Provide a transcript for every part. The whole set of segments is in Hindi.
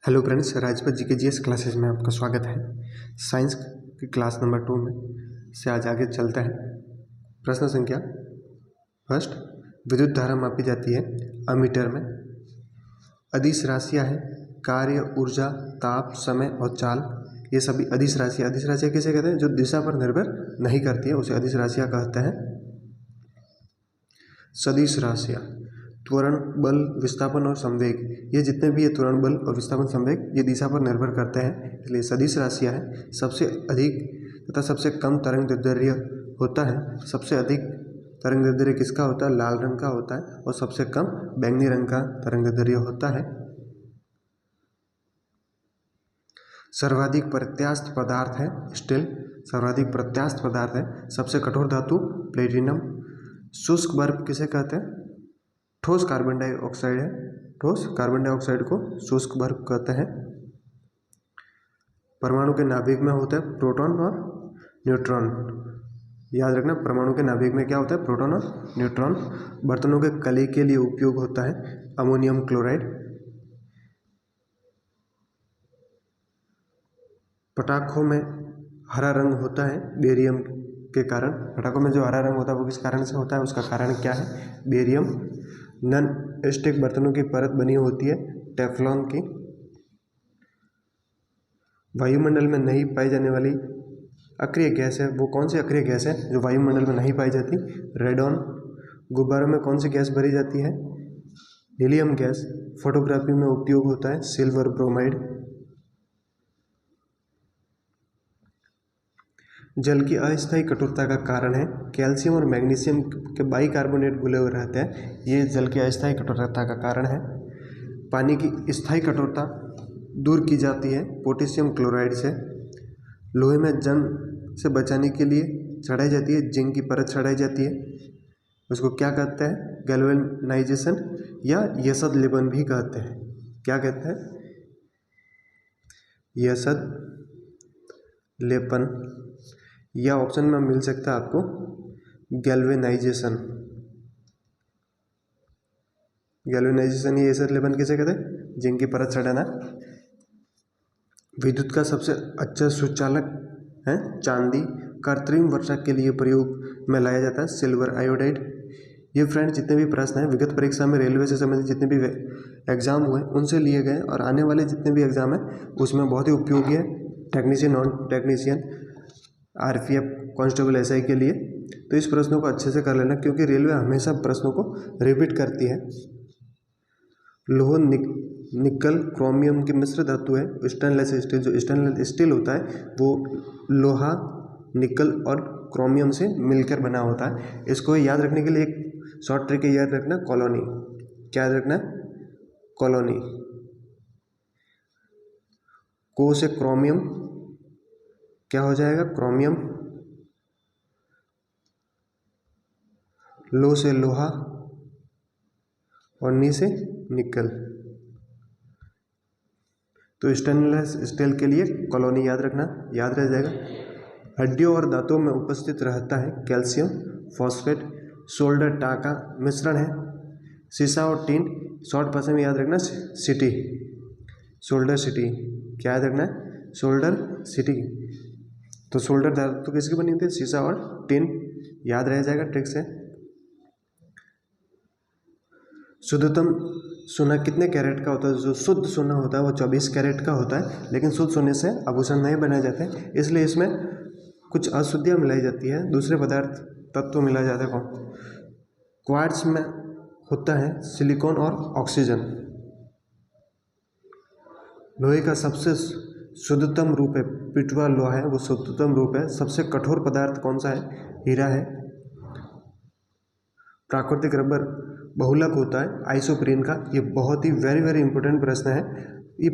हेलो फ्रेंड्स, राजपत जी के जीएस क्लासेस में आपका स्वागत है। साइंस की क्लास नंबर 2 में से आज आगे चलता है। प्रश्न संख्या फर्स्ट, विद्युत धारा मापी जाती है अमीटर में। अदिश राशियाँ हैं कार्य, ऊर्जा, ताप, समय और चाल। ये सभी अदिश राशियाँ। अदिश राशियाँ किसे कहते हैं? जो दिशा पर निर्भर नहीं करती है उसे अदिश राशियाँ कहते हैं। सदिश राशियाँ, त्वरण, बल, विस्थापन और संवेग, ये जितने भी ये त्वरण, बल और विस्थापन, संवेग, ये दिशा पर निर्भर करते हैं, इसलिए सदिश राशियाँ हैं। सबसे अधिक तथा सबसे कम तरंग दैर्ध्य होता है। सबसे अधिक तरंग दैर्ध्य किसका होता है? लाल रंग का होता है। और सबसे कम बैंगनी रंग का तरंग दैर्ध्य होता है। सर्वाधिक प्रत्यास्थ पदार्थ है स्टील। सर्वाधिक प्रत्यास्थ पदार्थ है। सबसे कठोर धातु प्लेटिनम। शुष्क बर्फ किसे कहते हैं? ठोस कार्बन डाइऑक्साइड है। ठोस कार्बन डाइऑक्साइड को शुष्क बर्फ कहते हैं। परमाणु के नाभिक में होता है प्रोटॉन और न्यूट्रॉन। याद रखना, परमाणु के नाभिक में क्या होता है? प्रोटॉन और न्यूट्रॉन। बर्तनों के कली के लिए उपयोग होता है अमोनियम क्लोराइड। पटाखों में हरा रंग होता है बेरियम के कारण। पटाखों में जो हरा रंग होता है वो किस कारण से होता है? उसका कारण क्या है? बेरियम। नॉन स्टिक बर्तनों की परत बनी होती है टेफ्लॉन की। वायुमंडल में नहीं पाई जाने वाली अक्रिय गैस है, वो कौन सी अक्रिय गैस है जो वायुमंडल में नहीं पाई जाती? रेडॉन। गुब्बारों में कौन सी गैस भरी जाती है? Helium gas. फोटोग्राफी में उपयोग होता है सिल्वर ब्रोमाइड। जल की अस्थायी कठोरता का कारण है कैल्शियम और मैग्नीशियम के बाइकार्बोनेट घुले हुए रहते हैं, ये जल की अस्थायी कठोरता का कारण है। पानी की स्थायी कठोरता दूर की जाती है पोटेशियम क्लोराइड से। लोहे में जंग से बचाने के लिए चढ़ाई जाती है जिंक की परत चढ़ाई जाती है, उसको क्या कहते हैं? गैल्वेनाइजेशन या यसद लेपन भी कहते हैं। क्या कहते हैं? यसद लेपन। या ऑप्शन में मिल सकता है आपको गैल्वेनाइजेशन। गैल्वेनाइजेशन या यसद लेपन किसे कहते हैं? जिंक की परत चढ़ाना। विद्युत का सबसे अच्छा सुचालक है चांदी। कृत्रिम वर्षा के लिए प्रयोग में लाया जाता है सिल्वर आयोडाइड। ये फ्रेंड जितने भी प्रश्न हैं विगत परीक्षा में रेलवे से संबंधित जितने भी एग्जाम हुए उनसे लिए गए और आने वाले जितने भी एग्जाम हैं उसमें बहुत ही उपयोगी है technician, non technician, RPF, constable, SI के लिए। तो इस प्रश्नों को अच्छे से कर लेना क्योंकि रेलवे हमेशा प्रश्नों को रिपीट करती है। लोह, निकल, क्रोमियम की मिश्र धातु है स्टेनलेस स्टील। जो स्टेनलेस स्टील होता है वो लोहा, निकल और क्रोमियम से मिलकर बना होता है। इसको याद रखने के लिए एक शॉर्ट ट्रिक याद रखना, कॉलोनी। क्या याद रखना? कॉलोनी। को से क्रोमियम क्या हो जाएगा? क्रोमियम। लो से लोहा और नी से निकल। तो स्टेनलेस स्टील के लिए कॉलोनी याद रखना, याद रह जाएगा। हड्डियों और दांतों में उपस्थित रहता है कैल्शियम फॉस्फेट। शोल्डर टाका मिश्रण है सीसा और टीन। शॉर्ट भाषा में याद रखना सिटी, शोल्डर सिटी। क्या याद रखना है? Shoulder city. तो शोल्डर धातु तो किसकी बनी होती है? सीसा और टीन। याद रह जाएगा ट्रिक से। शुद्धतम सोना कितने कैरेट का होता है? जो शुद्ध सोना होता है वो 24 कैरेट का होता है, लेकिन शुद्ध सोने से आभूषण नहीं बनाए जाते, इसलिए इसमें कुछ अशुद्धियाँ मिलाई जाती है, दूसरे पदार्थ तत्व मिलाए जाते हैं। क्वार्ट्ज में होता है सिलिकॉन और ऑक्सीजन। लोहे का सबसे शुद्धतम रूप है पिटवा लोहा है, वो शुद्धतम रूप है। सबसे कठोर पदार्थ कौन सा है? हीरा है। प्राकृतिक रबर बहुलक होता है आइसोप्रीन का। ये बहुत ही वेरी इंपॉर्टेंट प्रश्न है। ये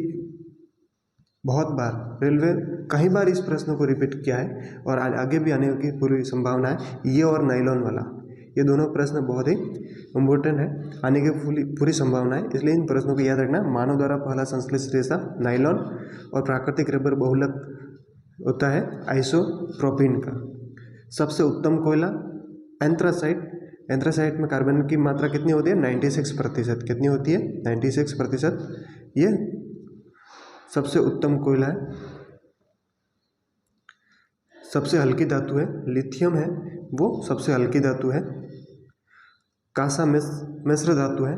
बहुत बार रेलवे कई बार इस प्रश्न को रिपीट किया है और आगे भी आने की पूरी संभावना है। ये और नाइलॉन वाला, ये दोनों प्रश्न बहुत ही इम्पोर्टेंट है, आने की पूरी संभावना है, इसलिए इन प्रश्नों को याद रखना। मानव द्वारा पहला संश्लेषित रेशा नाइलॉन और प्राकृतिक रबर बहुलक होता है आइसोप्रोपीन का। सबसे उत्तम कोयला एंथ्रासाइट। एंथ्रासाइट में कार्बन की मात्रा कितनी होती है? 96%। कितनी होती है? 96%। ये सबसे उत्तम कोयला है। सबसे हल्की धातु है लिथियम है, वो सबसे हल्की धातु है। कांसा मिश्र धातु है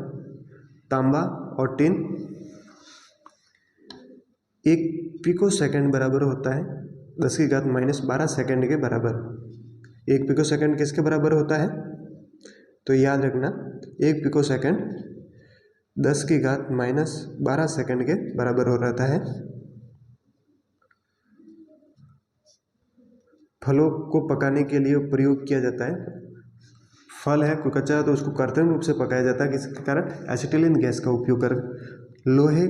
तांबा और टिन। 1 पिको सेकंड बराबर होता है 10⁻⁻12 सेकंड के बराबर। 1 पिको सेकंड किसके बराबर होता है? तो याद रखना 1 पिको सेकंड 10⁻12 सेकंड के बराबर हो रहता है। फलों को पकाने के लिए प्रयोग किया जाता है। फल है कोई कच्चा है तो उसको कृत्रिम रूप से पकाया जाता है, किसके कारण? एसिटिलीन गैस का उपयोग कर। लोहे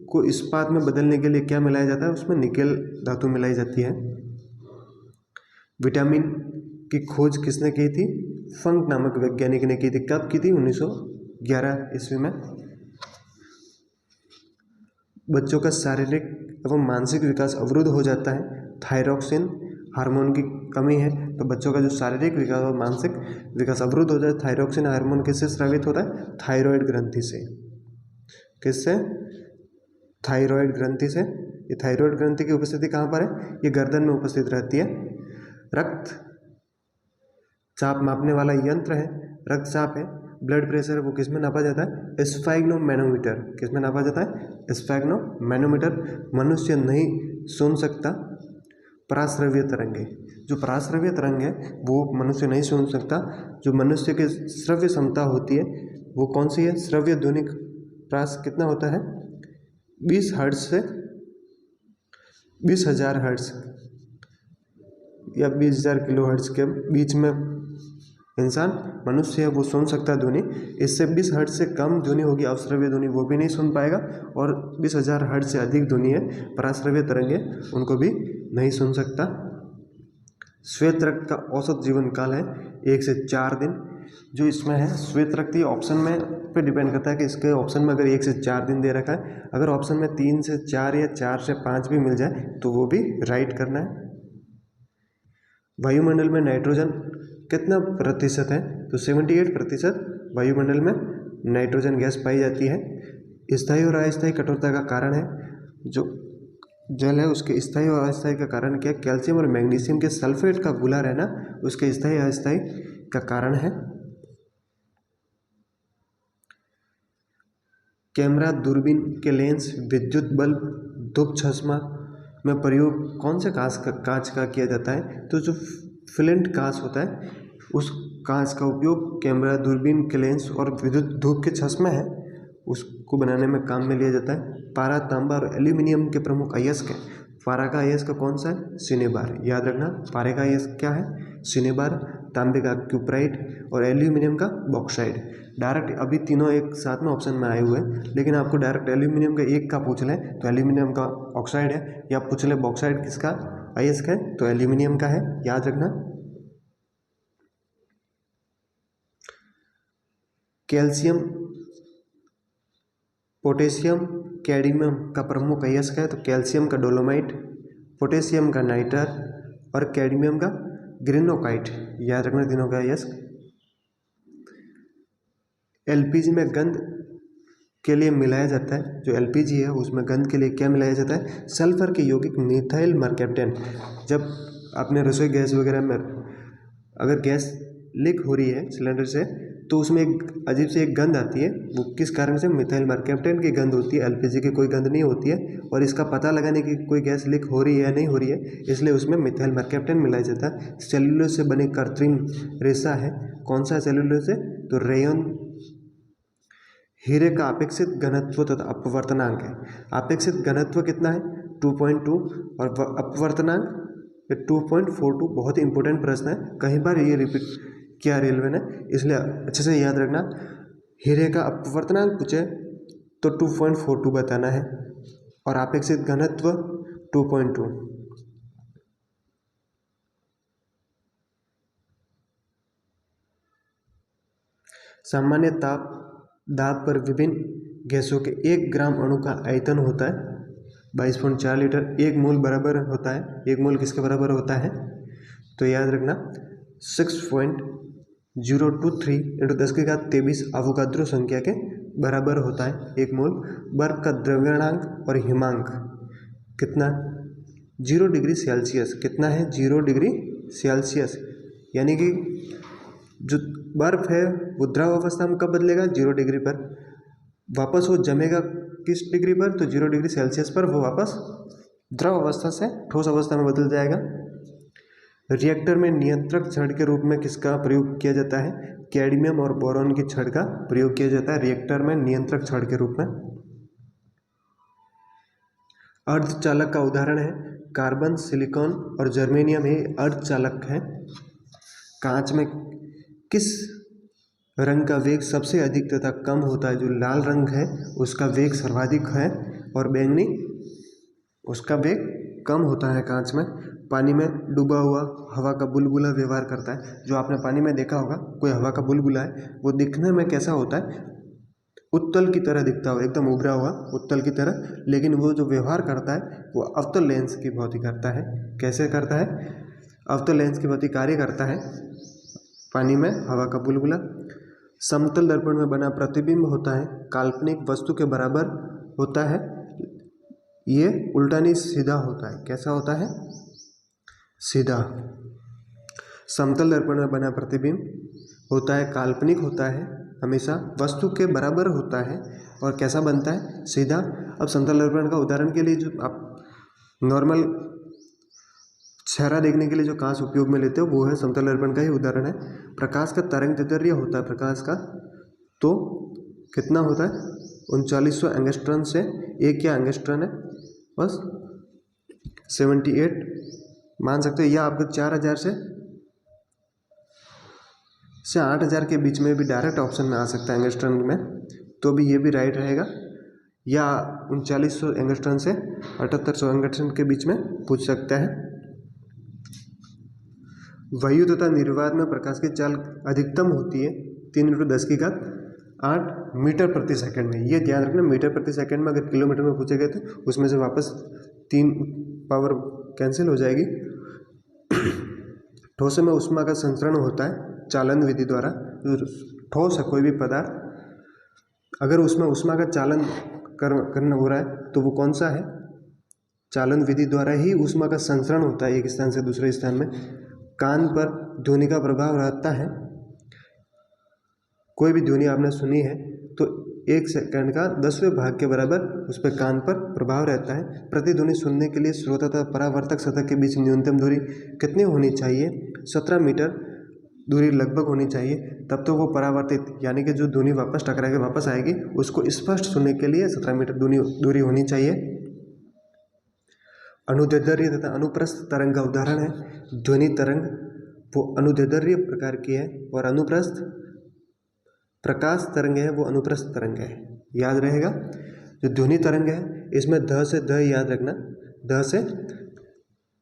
को इस्पात में बदलने के लिए क्या मिलाया जाता है? उसमें निकेल धातु मिलाई जाती है। विटामिन की खोज किसने की थी? फंक नामक वैज्ञानिक ने की थी। कब की थी? 1911 ईस्वी में। बच्चों का शारीरिक एवं मानसिक विकास अवरुद्ध हो जाता है। थायरॉक्सिन हार्मोन की कमी है तो बच्चों का जो शारीरिक विकास और मानसिक विकास अवरुद्ध हो जाए। थायरॉक्सिन हार्मोन किससे स्रावित होता है? थायराइड ग्रंथि से। किससे? थायराइड ग्रंथि से। ये थायराइड ग्रंथि की उपस्थिति कहाँ पर है? ये गर्दन में उपस्थित रहती है। रक्त चाप मापने वाला यंत्र है, रक्तचाप है। ब्लड प्रेशर वो किस में नापा जाता है? स्फैग्नोमैनोमीटर। किस में नापा जाता है? स्फैग्नोमैनोमीटर। मनुष्य नहीं सुन सकता। पराश्रव्य तरंगे, जो पराश्रव्य तरंग है वो मनुष्य नहीं सुन सकता। जो मनुष्य की श्रव्य क्षमता होती है वो कौन सी है? श्रव्य ध्वनिक प्रास कितना होता है? 20 हर्ट्ज से 20,000 हर्ट्ज या 20,000 किलो हर्ट्ज के बीच में इंसान मनुष्य है वो सुन सकता है ध्वनि। इससे 20 हर्ट्ज से कम ध्वनि होगी अवश्रव्य ध्वनि, वो भी नहीं सुन पाएगा। और 20,000 हर्ट्ज से अधिक ध्वनि है पराश्रव्य तरंगे, उनको भी नहीं सुन सकता। श्वेत रक्त का औसत जीवन काल है 1 से 4 दिन। जो इसमें है श्वेत रक्त, ये ऑप्शन में पे डिपेंड करता है कि इसके ऑप्शन में अगर 1 से 4 दिन दे रखा है, अगर ऑप्शन में 3 से 4 या 4 से 5 भी मिल जाए तो वो भी राइट करना है। वायुमंडल में नाइट्रोजन कितना प्रतिशत है? तो 78% वायुमंडल में नाइट्रोजन गैस पाई जाती है। स्थायी और अस्थायी कठोरता का कारण है, जो जल है उसके स्थायी और अस्थायी का कारण क्या? कैल्शियम और मैग्नीशियम के सल्फेट का घुला रहना उसके स्थायी अस्थायी का कारण है। कैमरा, दूरबीन के लेंस, विद्युत बल्ब, धूप चश्मा में प्रयोग कौन से कांच का किया जाता है? तो जो फ्लिंट कांच होता है उस कांच का उपयोग कैमरा, दूरबीन के लेंस और विद्युत धूप के चश्मे हैं उसको बनाने में काम में लिया जाता है। पारा, तांबा और एल्यूमिनियम के प्रमुख अयस्क हैं। पारा का अयस्क कौन सा है? सिनेबार। याद रखना पारे का अयस्क क्या है? सिनेबार। तांबे का क्यूप्राइट और एल्यूमिनियम का बॉक्साइड। डायरेक्ट अभी तीनों एक साथ में ऑप्शन में आए हुए हैं, लेकिन आपको डायरेक्ट एल्यूमिनियम का एक का पूछ लें तो एल्यूमिनियम का ऑक्साइड है, या पूछ ले बॉक्साइड किसका अयस्क है तो एल्यूमिनियम का है। याद रखना। कैल्शियम, पोटेशियम, कैडमियम का प्रमुख अयस्क है तो कैल्शियम का डोलोमाइट, पोटेशियम का नाइटर और कैडमियम का ग्रेनोकाइट। याद रखना तीनों का अयस्क। एलपीजी में गंध के लिए मिलाया जाता है, जो एलपीजी है उसमें गंध के लिए क्या मिलाया जाता है? सल्फर के यौगिक मिथाइल मर्कैप्टेन। जब आपने रसोई गैस वगैरह में अगर गैस लीक हो रही है सिलेंडर से तो उसमें एक अजीब सी एक गंध आती है, वो किस कारण से? मिथाइल मर्कैप्टेन की गंध होती है, एलपीजी की कोई गंध नहीं होती है। और इसका पता लगाने की कोई गैस लीक हो रही है या नहीं हो रही है, इसलिए उसमें मिथाइल मर्कैप्टेन मिलाया जाता है। सेलुलोज से बने कृत्रिम रेशा है, कौन सा सेलुलोज से? तो रेयन। हीरे का अपेक्षित घनत्व तथा अपवर्तनांक है। अपेक्षित घनत्व कितना है? 2.2 और अपवर्तनांक 2.42। बहुत ही इंपॉर्टेंट प्रश्न है, कई बार ये रिपीट किया रेलवे ने, इसलिए अच्छे से याद रखना। हीरे का अपवर्तनांक पूछे तो 2.42 बताना है और अपेक्षित घनत्व 2.2। सामान्य ताप दाब पर विभिन्न गैसों के 1 ग्राम अणु का आयतन होता है 22.4 लीटर। 1 मोल बराबर होता है, 1 मोल किसके बराबर होता है? तो याद रखना 6.023 × 10⁻23 अवोगाद्रो संख्या के बराबर होता है 1 मोल। बर्फ का द्रव्यणांक और हिमांक कितना, 0 डिग्री सेल्सियस। कितना है, 0 डिग्री सेल्सियस। यानी कि जो बर्फ़ है वो द्रव अवस्था में कब बदलेगा, 0 डिग्री पर। वापस वो जमेगा किस डिग्री पर, तो 0 डिग्री सेल्सियस पर वो वापस द्रव अवस्था से ठोस अवस्था में बदल जाएगा। रिएक्टर में नियंत्रक छड़ के रूप में किसका प्रयोग किया जाता है, कैडमियम और बोरॉन की छड़ का प्रयोग किया जाता है रिएक्टर में नियंत्रक छड़ के रूप में। अर्धचालक का उदाहरण है कार्बन, सिलिकॉन और जर्मेनियम, ये अर्धचालक है। कांच में किस रंग का वेग सबसे अधिक तथा कम होता है, जो लाल रंग है उसका वेग सर्वाधिक है और बैंगनी उसका वेग कम होता है। कांच में पानी में डूबा हुआ हवा का बुलबुला व्यवहार करता है। जो आपने पानी में देखा होगा, कोई हवा का बुलबुला है, वो दिखने में कैसा होता है, उत्तल की तरह दिखता हो, एकदम उभरा हुआ उत्तल की तरह, लेकिन वो जो व्यवहार करता है वो अवतल लेंस की भांति करता है। कैसे करता है, अवतल लेंस की भांति कार्य करता है पानी में हवा का बुलबुला। समतल दर्पण में बना प्रतिबिंब होता है काल्पनिक वस्तु के बराबर होता है, ये उल्टा नहीं सीधा होता है। कैसा होता है, सीधा। समतल दर्पण में बना प्रतिबिंब होता है काल्पनिक होता है, हमेशा वस्तु के बराबर होता है और कैसा बनता है, सीधा। अब समतल दर्पण का उदाहरण के लिए जो आप नॉर्मल चेहरा देखने के लिए जो कांच उपयोग में लेते हो वो है समतल दर्पण का ही उदाहरण है। प्रकाश का तरंग दैर्ध्य होता है प्रकाश का, तो कितना होता है, 3900 एंगस्ट्रॉन से, एक क्या एंगस्ट्रॉन है, बस 78 मान सकते हो, या आपको 4000 से 8000 के बीच में भी डायरेक्ट ऑप्शन में आ सकता है एंगस्ट्रॉन में, तो भी ये भी राइट रहेगा। या 3900 एंगस्ट्रॉन से 7800 एंगस्ट्रॉन के बीच में पूछ सकता है। वायु तथा निर्वात में प्रकाश की चाल अधिकतम होती है 3×10⁸ मीटर प्रति सेकंड में। ये ध्यान रखना, मीटर प्रति सेकंड में, अगर किलोमीटर में पूछे गए तो उसमें से वापस 3 पावर कैंसिल हो जाएगी। ठोस में ऊष्मा का संचरण होता है चालन विधि द्वारा। ठोस है कोई भी पदार्थ, अगर उसमें ऊष्मा का चालन करना हो रहा है तो वो कौन सा है, चालन विधि द्वारा ही ऊष्मा का संचरण होता है एक स्थान से दूसरे स्थान में। कान पर ध्वनि का प्रभाव रहता है, कोई भी ध्वनि आपने सुनी है तो 1 सेकंड का 10वें भाग के बराबर उस पर कान पर प्रभाव रहता है। प्रतिध्वनि सुनने के लिए श्रोता तथा परावर्तक सतह के बीच न्यूनतम दूरी कितनी होनी चाहिए, 17 मीटर दूरी लगभग होनी चाहिए, तब तो वो परावर्तित यानी कि जो ध्वनि वापस टकरा के वापस आएगी उसको स्पष्ट सुनने के लिए 17 मीटर दूरी होनी चाहिए। अनुदैर्ध्य तथा अनुप्रस्थ तरंग का उदाहरण है ध्वनि तरंग, वो अनुदैर्ध्य प्रकार की है, और अनुप्रस्थ प्रकाश तरंग है वो अनुप्रस्थ तरंग है। याद रहेगा, जो ध्वनि तरंग है इसमें ध से ध याद रखना, ध से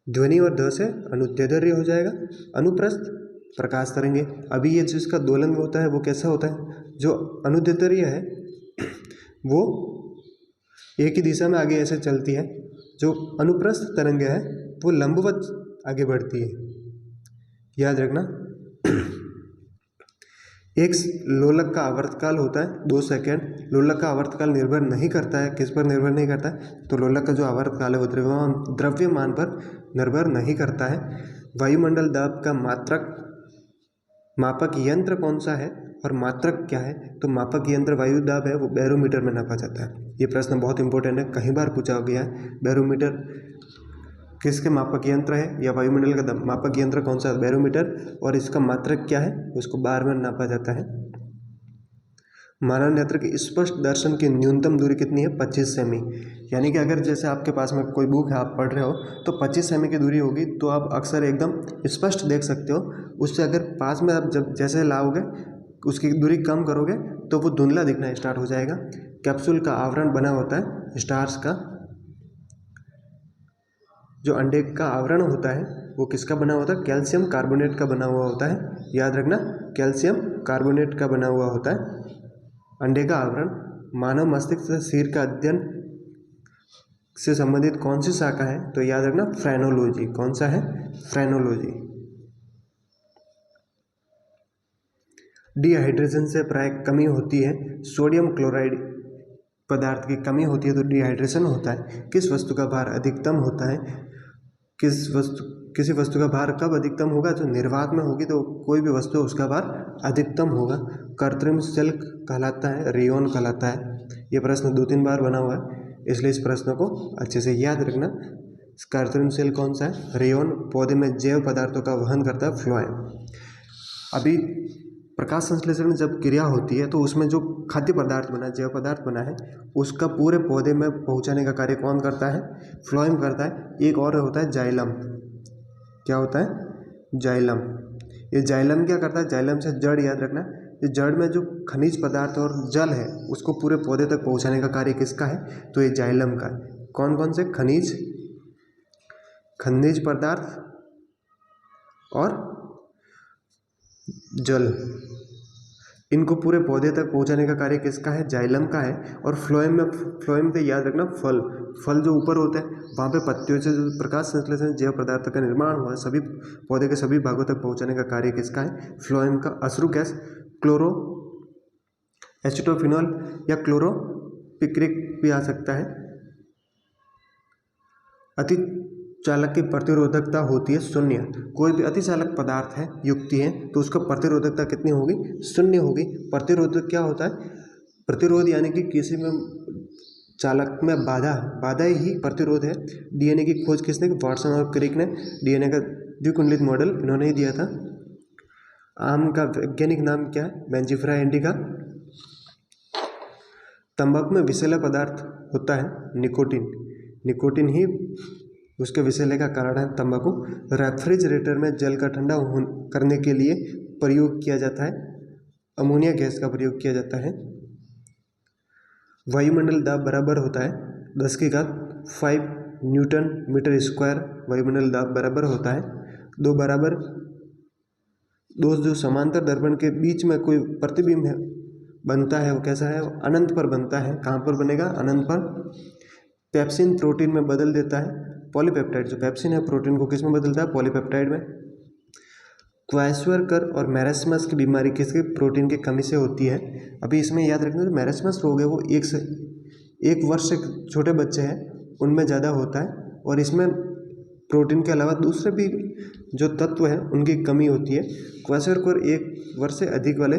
ध्वनि और ध से अनुदैर्ध्य हो जाएगा। अनुप्रस्थ प्रकाश तरंग है। अभी ये जिसका दोलन होता है वो कैसा होता है, जो अनुदैर्ध्य है वो एक ही दिशा में आगे ऐसे चलती है, जो अनुप्रस्थ तरंग है वो लंबवत आगे बढ़ती है। याद रखना। एक लोलक का आवर्तकाल होता है 2 सेकंड। लोलक का आवर्तकाल निर्भर नहीं करता है, किस पर निर्भर नहीं करता है, तो लोलक का जो आवर्तकाल है वो द्रव्यमान पर निर्भर नहीं करता है। वायुमंडल दाब का मापक यंत्र कौन सा है और मात्रक क्या है, तो मापक यंत्र वायु दाब है वो बैरोमीटर में नापा जाता है। ये प्रश्न बहुत इंपॉर्टेंट है, कई बार पूछा गया है। बैरोमीटर किसके मापक यंत्र है, या वायुमंडल का मापक यंत्र कौन सा है, बैरोमीटर, और इसका मात्रक क्या है, उसको बार में नापा जाता है। मानव नेत्र की स्पष्ट दर्शन की न्यूनतम दूरी कितनी है, 25 सेमी। यानी कि अगर जैसे आपके पास में कोई बुक है, आप पढ़ रहे हो, तो 25 सेमी की दूरी होगी तो आप अक्सर एकदम स्पष्ट देख सकते हो। उससे अगर पास में आप जब जैसे लाओगे, उसकी दूरी कम करोगे तो वो धुंधला दिखना स्टार्ट हो जाएगा। कैप्सूल का आवरण बना होता है स्टार्च का। जो अंडे का आवरण होता है वो किसका बना होता है, कैल्शियम कार्बोनेट का बना हुआ होता है। याद रखना, कैल्शियम कार्बोनेट का बना हुआ होता है अंडे का आवरण। मानव मस्तिष्क तथा सिर का अध्ययन से संबंधित कौन सी शाखा है, तो याद रखना फ्रेनोलॉजी। कौन सा है, फ्रेनोलॉजी। डिहाइड्रेशन से प्राय कमी होती है सोडियम क्लोराइड पदार्थ की कमी होती है तो डिहाइड्रेशन होता है। किस वस्तु का भार अधिकतम होता है, किसी वस्तु का भार कब अधिकतम होगा, जो निर्वात में होगी तो कोई भी वस्तु उसका भार अधिकतम होगा। कृत्रिम सेल कहलाता है, रेयॉन कहलाता है। ये प्रश्न 2-3 बार बना हुआ है, इसलिए इस प्रश्न को अच्छे से याद रखना। कृत्रिम सेल कौन सा है, रेयॉन। पौधे में जैव पदार्थों का वहन करता है, फ्लोएम। अभी प्रकाश संश्लेषण में जब क्रिया होती है तो उसमें जो खाद्य पदार्थ बना, जैव पदार्थ बना है, उसका पूरे पौधे में पहुंचाने का कार्य कौन करता है, फ्लोएम करता है। एक और होता है जाइलम। क्या होता है, जाइलम। ये जाइलम क्या करता है, जाइलम से जड़ याद रखना। ये जड़ में जो खनिज पदार्थ और जल है उसको पूरे पौधे तक पहुंचाने का कार्य किसका है, तो ये जाइलम का है। कौन कौन से, खनिज पदार्थ और जल, इनको पूरे पौधे तक पहुंचाने का कार्य किसका है, जाइलम का है। और फ्लोएम पे याद रखना, फल जो ऊपर होते हैं वहाँ पे पत्तियों से जो प्रकाश संश्लेषण जैव पदार्थ का निर्माण हुआ है, सभी पौधे के सभी भागों तक पहुंचाने का कार्य किसका है, फ्लोएम का। अश्रु गैस, क्लोरो एसिटोफिनॉल या क्लोरोपिक्रिक भी आ सकता है। अति चालक की प्रतिरोधकता होती है 0। कोई भी अतिचालक पदार्थ है, युक्ति है, तो उसका प्रतिरोधकता कितनी होगी, 0 होगी। प्रतिरोधक क्या होता है, प्रतिरोध यानी कि किसी में चालक में बाधा ही प्रतिरोध है। डीएनए की खोज किसने की, वाटसन और क्रिक ने। डीएनए का द्विकुंडलित मॉडल इन्होंने ही दिया था। आम का वैज्ञानिक नाम क्या है, बेंजीफेरा इंडिका। तंबाकू में विषैला पदार्थ होता है निकोटीन ही उसके विषैले का कारण है तंबाकू। रेफ्रिजरेटर में जल का ठंडा करने के लिए प्रयोग किया जाता है, अमोनिया गैस का प्रयोग किया जाता है। वायुमंडल दाब बराबर होता है 10⁵ न्यूटन मीटर स्क्वायर। वायुमंडल दाब बराबर होता है। दो जो समांतर दर्पण के बीच में कोई प्रतिबिंब है बनता है, वो कैसा है, अनंत पर बनता है। कहाँ पर बनेगा, अनंत पर। पेप्सिन प्रोटीन में बदल देता है पॉलीपेप्टाइड। जो पेप्सिन है प्रोटीन को किस में बदलता है, पॉलीपेप्टाइड में। क्वाइसरकर और मैरस्मस की बीमारी किसके, प्रोटीन की कमी से होती है। अभी इसमें याद रखना, जो मैरस्मस रोग है वो 1 वर्ष से छोटे बच्चे हैं उनमें ज़्यादा होता है, और इसमें प्रोटीन के अलावा दूसरे भी जो तत्व हैं उनकी कमी होती है। क्वाइसरकर 1 वर्ष से अधिक वाले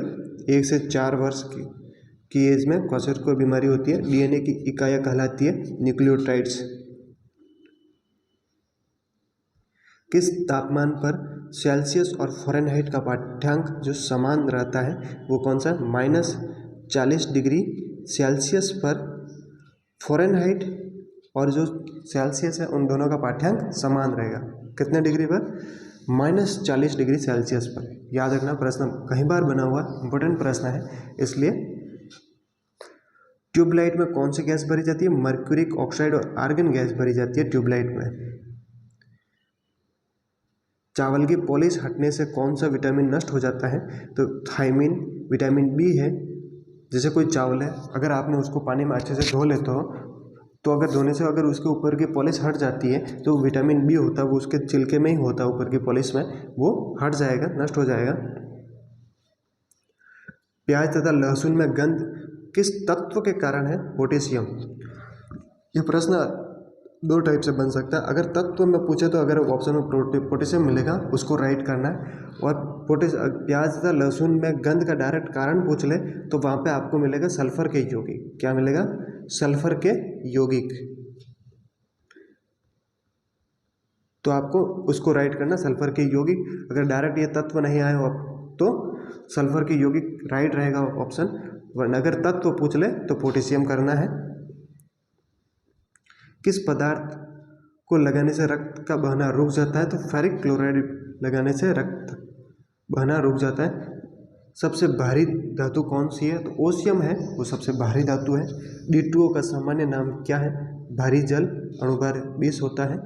1 से 4 वर्ष की एज में क्वाइसरकर बीमारी होती है। डीएनए की इकाइयाँ कहलाती है न्यूक्लियोटाइड्स। किस तापमान पर सेल्सियस और फ़ारेनहाइट का पाठ्यांक जो समान रहता है, वो कौन सा, -40 डिग्री सेल्सियस पर फ़ारेनहाइट और जो सेल्सियस है उन दोनों का पाठ्यांक समान रहेगा। कितने डिग्री पर, -40 डिग्री सेल्सियस पर। याद रखना, प्रश्न कई बार बना हुआ इंपॉर्टेंट प्रश्न है, इसलिए। ट्यूबलाइट में कौन सी गैस भरी जाती है, मर्क्यूरिक ऑक्साइड और आर्गन गैस भरी जाती है ट्यूबलाइट में। चावल की पॉलिश हटने से कौन सा विटामिन नष्ट हो जाता है, तो थायमिन, विटामिन बी है। जैसे कोई चावल है, अगर आपने उसको पानी में अच्छे से धो लेते हो तो अगर धोने से अगर उसके ऊपर की पॉलिश हट जाती है तो विटामिन बी होता है, वो उसके छिलके में ही होता है, ऊपर की पॉलिश में, वो हट जाएगा, नष्ट हो जाएगा। प्याज तथा लहसुन में गंध किस तत्व के कारण है, पोटेशियम। ये प्रश्न 2 टाइप से बन सकता है। अगर तत्व में पूछे तो अगर ऑप्शन में पोटेशियम मिलेगा उसको राइट करना है, और प्याज तथा लहसुन में गंध का डायरेक्ट कारण पूछ ले तो वहाँ पे आपको मिलेगा सल्फर के यौगिक। क्या मिलेगा, सल्फर के यौगिक। तो आपको उसको राइट करना, सल्फर के यौगिक। अगर डायरेक्ट ये तत्व नहीं आए हो तो सल्फर के यौगिक राइट रहेगा ऑप्शन, वरना अगर तत्व पूछ ले तो पोटेशियम करना है। किस पदार्थ को लगाने से रक्त का बहना रुक जाता है, तो फेरिक क्लोराइड लगाने से रक्त बहना रुक जाता है। सबसे भारी धातु कौन सी है, तो ओसियम है, वो सबसे भारी धातु है। D2O का सामान्य नाम क्या है, भारी जल, अणुभार 20 होता है।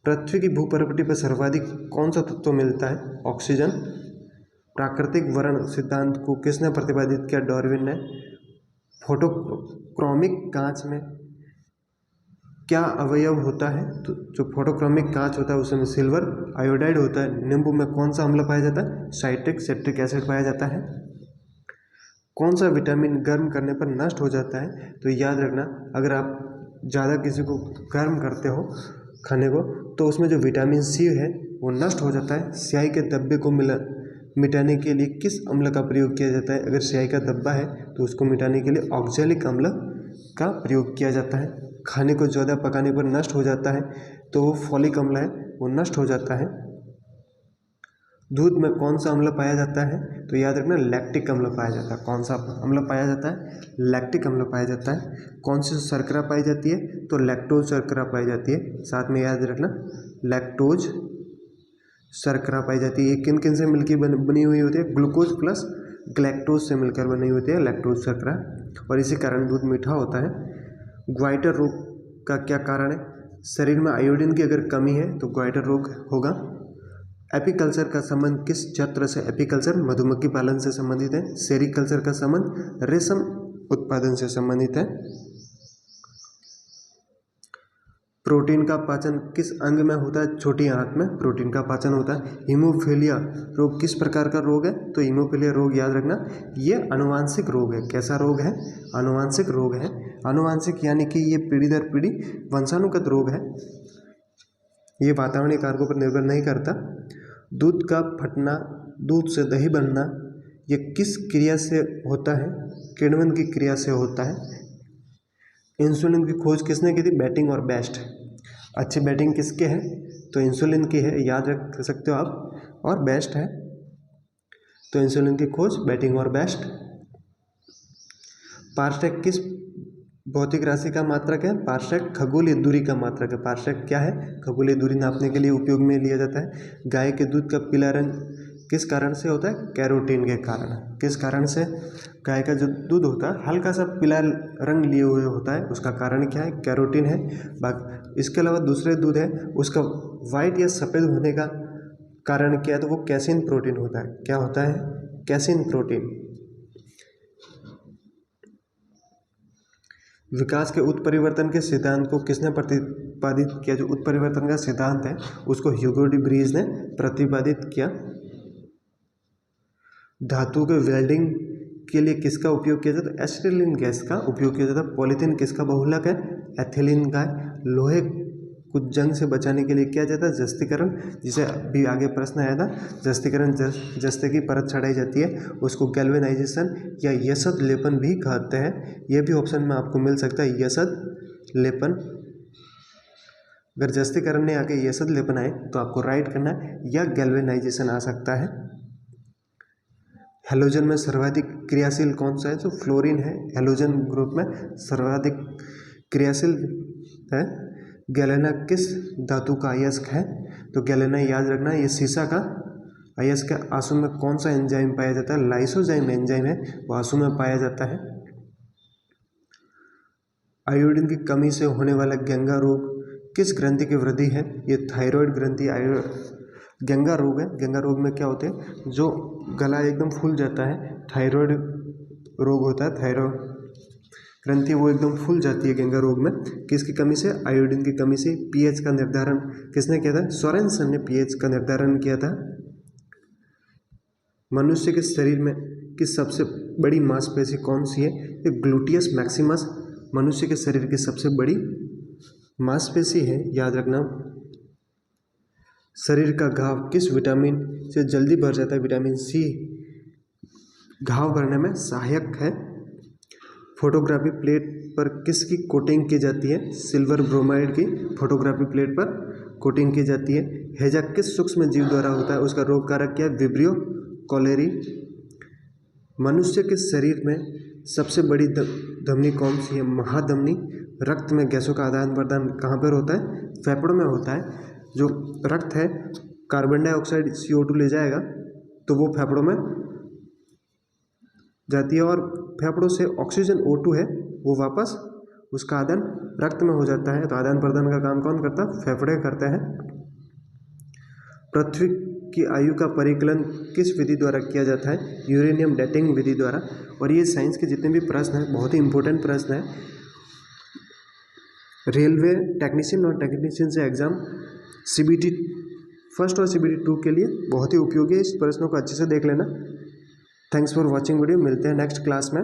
पृथ्वी की भूपरिपट्टी पर सर्वाधिक कौन सा तत्व मिलता है, ऑक्सीजन। प्राकृतिक वर्ण सिद्धांत को किसने प्रतिपादित किया, डार्विन ने। फोटोक्रोमिक कांच में क्या अवयव होता है, तो जो फोटोक्रोमिक कांच होता है उसमें सिल्वर आयोडाइड होता है। नींबू में कौन सा अम्ल पाया जाता है, साइट्रिक एसिड पाया जाता है। कौन सा विटामिन गर्म करने पर नष्ट हो जाता है? तो याद रखना, अगर आप ज़्यादा किसी को गर्म करते हो खाने को तो उसमें जो विटामिन सी है वो नष्ट हो जाता है। स्याही के धब्बे को मिटाने के लिए किस अम्ल का प्रयोग किया जाता है? अगर स्याही का धब्बा है तो उसको मिटाने के लिए ऑक्जेलिक अम्ल का प्रयोग किया जाता है। खाने को ज़्यादा पकाने पर नष्ट हो जाता है तो वो फॉलिक अम्ल है, वो नष्ट हो जाता है। दूध में कौन सा अम्ल पाया जाता है? तो याद रखना, लैक्टिक अम्ल पाया जाता है। कौन सा अम्ल पाया जाता है? लैक्टिक अम्ल पाया जाता है। कौन सी शर्करा पाई जाती है? तो लैक्टोज शर्करा पाई जाती है। साथ में याद रखना, लैक्टोज शर्करा पाई जाती है। ये किन किन से मिलकर बनी हुई होती है? ग्लूकोज प्लस ग्लैक्टोज से मिलकर बनी होती है लैक्टोज शर्करा, और इसी कारण दूध मीठा होता है। ग्वाइटर रोग का क्या कारण है? शरीर में आयोडीन की अगर कमी है तो ग्वाइटर रोग होगा। एपीकल्चर का संबंध किस क्षेत्र से? एपीकल्चर मधुमक्खी पालन से संबंधित है। सेरीकल्चर का संबंध रेशम उत्पादन से संबंधित है। प्रोटीन का पाचन किस अंग में होता है? छोटी आंत में प्रोटीन का पाचन होता है। हीमोफीलिया रोग किस प्रकार का रोग है? तो हीमोफीलिया रोग याद रखना, ये अनुवांशिक रोग है। कैसा रोग है? अनुवांशिक रोग है। अनुवांशिक यानी कि ये पीढ़ी दर पीढ़ी वंशानुगत रोग है, ये वातावरणीय कारकों पर निर्भर नहीं करता। दूध का फटना, दूध से दही बनना, ये किस क्रिया से होता है? किण्वन की क्रिया से होता है। इंसुलिन की खोज किसने की थी? बेटिंग और बेस्ट। अच्छी बैटिंग किसके है? तो इंसुलिन की है, याद रख सकते हो आप। और बेस्ट है, तो इंसुलिन की खोज बेटिंग और बेस्ट। पार्सेक किस भौतिक राशि का मात्रक है? पार्सेक खगोलीय दूरी का मात्रक है। पार्सेक क्या है? खगोलीय दूरी नापने के लिए उपयोग में लिया जाता है। गाय के दूध का पीला रंग किस कारण से होता है? कैरोटीन के कारण। किस कारण से? गाय का जो दूध होता है हल्का सा पीला रंग लिए हुए होता है, उसका कारण क्या है? कैरोटीन है। बाकी इसके अलावा दूसरे दूध है, उसका वाइट या सफ़ेद होने का कारण क्या है? तो वो कैसीन प्रोटीन होता है। क्या होता है? Casein protein. विकास के उत्परिवर्तन के सिद्धांत को किसने प्रतिपादित किया? जो उत्परिवर्तन का सिद्धांत है उसको ह्यूगो डी ब्रीज ने प्रतिपादित किया। धातु के वेल्डिंग के लिए किसका उपयोग किया जाता है? एसिटिलीन गैस का उपयोग किया जाता है। पॉलीथीन किसका बहुलक है? एथिलीन का है। लोहे कुछ जंग से बचाने के लिए किया जाता है? जस्तीकरण, जिसे अभी आगे प्रश्न आया था। जस्तीकरण, जस्ते की परत चढ़ाई जाती है, उसको गैल्वेनाइजेशन या यशद लेपन भी कहते हैं। यह भी ऑप्शन में आपको मिल सकता है, यशद लेपन। अगर जस्तीकरण ने आगे यशद लेपन आए तो आपको राइट करना है, या गैल्वेनाइजेशन आ सकता है। हेलोजन में सर्वाधिक क्रियाशील कौन सा है? जो फ्लोरीन है, हेलोजन ग्रुप में सर्वाधिक क्रियाशील है। गैलेना किस धातु का अयस्क है? तो गैलेना याद रखना, ये सीसा का अयस्क है। आंसू में कौन सा एंजाइम पाया जाता है? लाइसोजाइम एंजाइम है, वो आंसू में पाया जाता है। आयोडीन की कमी से होने वाला गेंगा रोग किस ग्रंथि की वृद्धि है? ये थायराइड ग्रंथि गेंगा रोग है। गेंगा रोग में क्या होते हैं? जो गला एकदम फूल जाता है, थायराइड रोग होता है। थायराइड ग्रंथि वो एकदम फूल जाती है गेंगा रोग में। किसकी कमी से? आयोडीन की कमी से। पीएच का निर्धारण किसने किया था? सोरेनसन ने पीएच का निर्धारण किया था। मनुष्य के शरीर में की सबसे बड़ी मांसपेशी कौन सी है? ये ग्लूटियस मैक्सिमस मनुष्य के शरीर की सबसे बड़ी मांसपेशी है, याद रखना। शरीर का घाव किस विटामिन से जल्दी भर जाता है? विटामिन सी घाव भरने में सहायक है। फोटोग्राफी प्लेट पर किसकी कोटिंग की जाती है? सिल्वर ब्रोमाइड की फोटोग्राफी प्लेट पर कोटिंग की जाती है। हैजा किस सूक्ष्म जीव द्वारा होता है? उसका रोग कारक क्या है? Vibrio cholerae. मनुष्य के शरीर में सबसे बड़ी धमनी कौन सी है? महाधमनी। रक्त में गैसों का आदान प्रदान कहाँ पर होता है? फेफड़ों में होता है। जो रक्त है कार्बन डाइऑक्साइड CO2 ले जाएगा तो वो फेफड़ों में जाती है, और फेफड़ों से ऑक्सीजन O2 है वो वापस उसका आदान रक्त में हो जाता है। तो आदान प्रदान का काम कौन करता है? फेफड़े करते हैं। पृथ्वी की आयु का परिकलन किस विधि द्वारा किया जाता है? यूरेनियम डेटिंग विधि द्वारा। और ये साइंस के जितने भी प्रश्न हैं बहुत ही इंपॉर्टेंट प्रश्न है। रेलवे टेक्नीशियन और टेक्नीशियन से एग्जाम CBT 1 और CBT 2 के लिए बहुत ही उपयोगी है। इस प्रश्नों को अच्छे से देख लेना। थैंक्स फॉर वॉचिंग वीडियो, मिलते हैं नेक्स्ट क्लास में।